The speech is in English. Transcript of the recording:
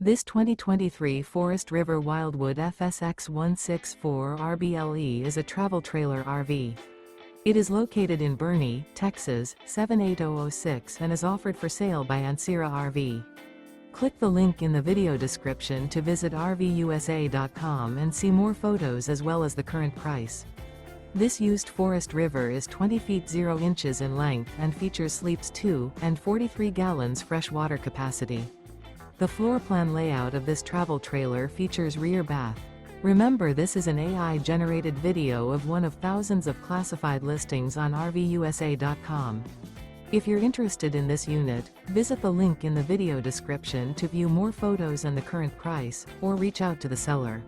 This 2023 Forest River Wildwood FSX 164 RBLE is a travel trailer RV. It is located in Boerne, Texas, 78006 and is offered for sale by Ancira RV. Click the link in the video description to visit RVUSA.com and see more photos as well as the current price. This used Forest River is 20 feet 0 inches in length and features sleeps 2 and 43 gallons fresh water capacity. The floor plan layout of this travel trailer features rear bath. Remember, this is an AI-generated video of one of thousands of classified listings on RVUSA.com. If you're interested in this unit, visit the link in the video description to view more photos and the current price, or reach out to the seller.